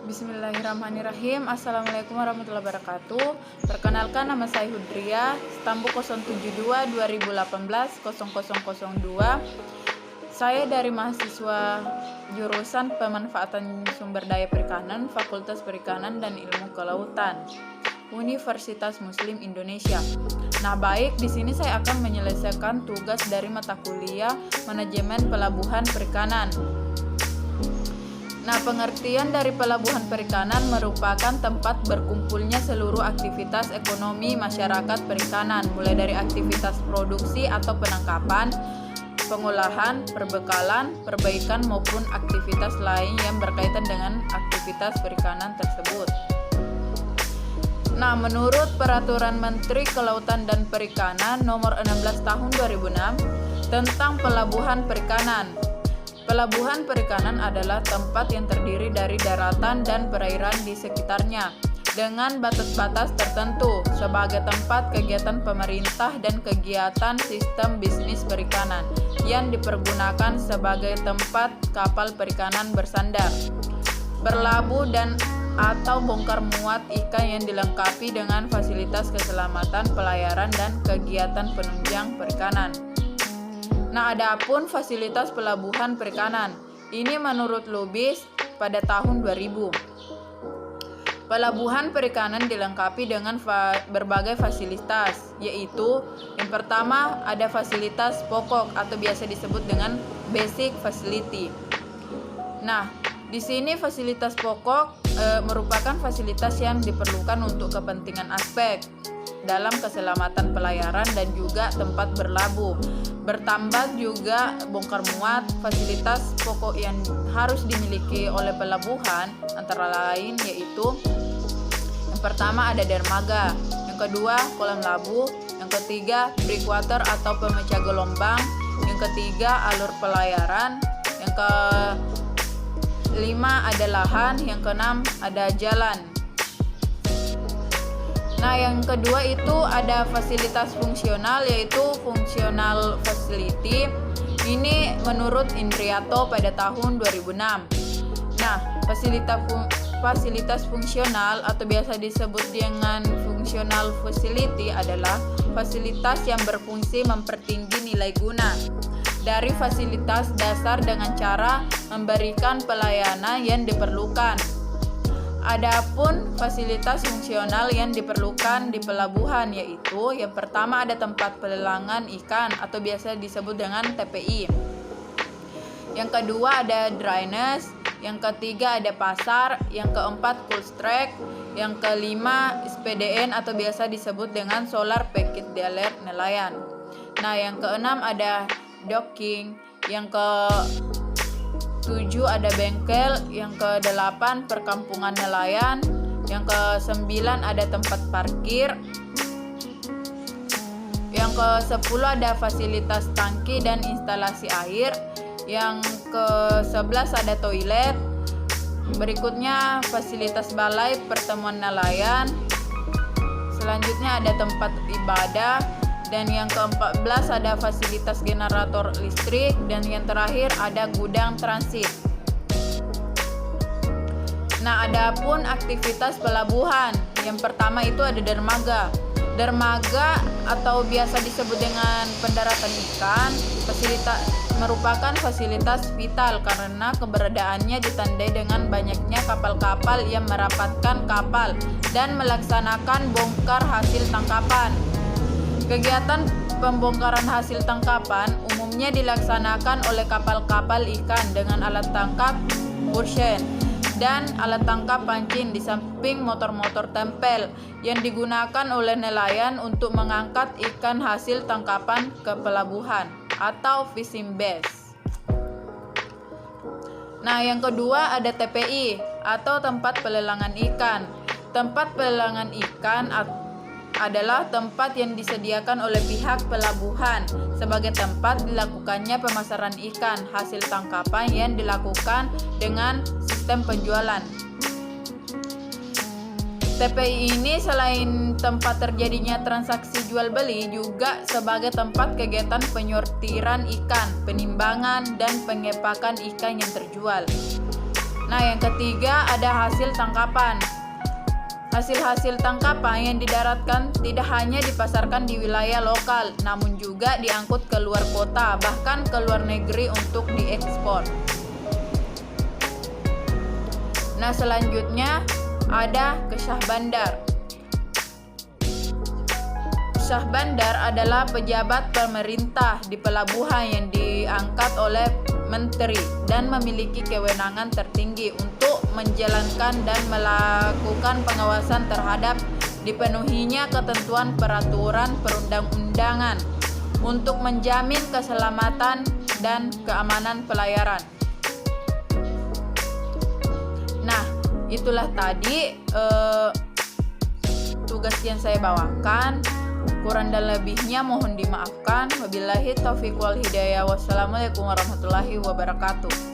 Bismillahirrahmanirrahim. Assalamualaikum warahmatullahi wabarakatuh. Perkenalkan, nama saya Hudria, stambu 072 2018 0002. Saya dari mahasiswa jurusan Pemanfaatan Sumber Daya Perikanan, Fakultas Perikanan dan Ilmu Kelautan, Universitas Muslim Indonesia. Nah, baik, di sini saya akan menyelesaikan tugas dari mata kuliah Manajemen Pelabuhan Perikanan. Nah, pengertian dari pelabuhan perikanan merupakan tempat berkumpulnya seluruh aktivitas ekonomi masyarakat perikanan, mulai dari aktivitas produksi atau penangkapan, pengolahan, perbekalan, perbaikan maupun aktivitas lain yang berkaitan dengan aktivitas perikanan tersebut. Nah, menurut Peraturan Menteri Kelautan dan Perikanan Nomor 16 Tahun 2006 tentang Pelabuhan Perikanan, pelabuhan perikanan adalah tempat yang terdiri dari daratan dan perairan di sekitarnya dengan batas-batas tertentu sebagai tempat kegiatan pemerintah dan kegiatan sistem bisnis perikanan yang dipergunakan sebagai tempat kapal perikanan bersandar, berlabuh dan atau bongkar muat ikan yang dilengkapi dengan fasilitas keselamatan pelayaran dan kegiatan penunjang perikanan. Nah, adapun fasilitas pelabuhan perikanan, ini menurut Lubis pada tahun 2000. Pelabuhan perikanan dilengkapi dengan berbagai fasilitas, yaitu yang pertama ada fasilitas pokok atau biasa disebut dengan basic facility. Nah, di sini fasilitas pokok merupakan fasilitas yang diperlukan untuk kepentingan aspek dalam keselamatan pelayaran dan juga tempat berlabuh. Bertambah juga bongkar muat. Fasilitas pokok yang harus dimiliki oleh pelabuhan antara lain yaitu yang pertama ada dermaga, yang kedua kolam labuh, yang ketiga breakwater atau pemecah gelombang, yang ketiga alur pelayaran, yang kelima ada lahan, yang keenam ada jalan. Nah, yang kedua itu ada fasilitas fungsional, yaitu functional facility. Ini menurut Indriyato pada tahun 2006. Nah, fasilitas fungsional atau biasa disebut dengan functional facility adalah fasilitas yang berfungsi mempertinggi nilai guna dari fasilitas dasar dengan cara memberikan pelayanan yang diperlukan. Adapun fasilitas fungsional yang diperlukan di pelabuhan yaitu yang pertama ada tempat pelelangan ikan atau biasa disebut dengan TPI. Yang kedua ada drainase, yang ketiga ada pasar, yang keempat cool track, yang kelima SPDN atau biasa disebut dengan solar packet delay nelayan. Nah, yang keenam ada docking, yang ke-7 ada bengkel, yang ke-8 perkampungan nelayan, yang ke-9 ada tempat parkir, yang ke-10 ada fasilitas tangki dan instalasi air, yang ke-11 ada toilet. Berikutnya fasilitas balai pertemuan nelayan, selanjutnya ada tempat ibadah, dan yang ke-14 ada fasilitas generator listrik, dan yang terakhir ada gudang transit. Nah, adapun aktivitas pelabuhan, yang pertama itu ada dermaga. Dermaga atau biasa disebut dengan pendaratan ikan, merupakan fasilitas vital karena keberadaannya ditandai dengan banyaknya kapal-kapal yang merapatkan kapal dan melaksanakan bongkar hasil tangkapan. Kegiatan pembongkaran hasil tangkapan umumnya dilaksanakan oleh kapal-kapal ikan dengan alat tangkap Burschen dan alat tangkap pancing di samping motor-motor tempel yang digunakan oleh nelayan untuk mengangkat ikan hasil tangkapan ke pelabuhan atau fishing base. Nah, yang kedua ada TPI atau tempat pelelangan ikan. Tempat pelelangan ikan adalah tempat yang disediakan oleh pihak pelabuhan sebagai tempat dilakukannya pemasaran ikan hasil tangkapan yang dilakukan dengan sistem penjualan. TPI ini selain tempat terjadinya transaksi jual beli juga sebagai tempat kegiatan penyortiran ikan, penimbangan dan pengepakan ikan yang terjual. Nah, yang ketiga ada hasil tangkapan. Hasil-hasil tangkapan yang didaratkan tidak hanya dipasarkan di wilayah lokal, namun juga diangkut ke luar kota, bahkan ke luar negeri untuk diekspor. Nah, selanjutnya ada Syah Bandar. Syah Bandar adalah pejabat pemerintah di pelabuhan yang diangkat oleh menteri dan memiliki kewenangan tertinggi untuk menjalankan dan melakukan pengawasan terhadap dipenuhinya ketentuan peraturan perundang-undangan untuk menjamin keselamatan dan keamanan pelayaran. Nah, itulah tadi tugas yang saya bawakan. Kurang dan lebihnya mohon dimaafkan. Wabillahi taufiq wal hidayah. Wassalamualaikum warahmatullahi wabarakatuh.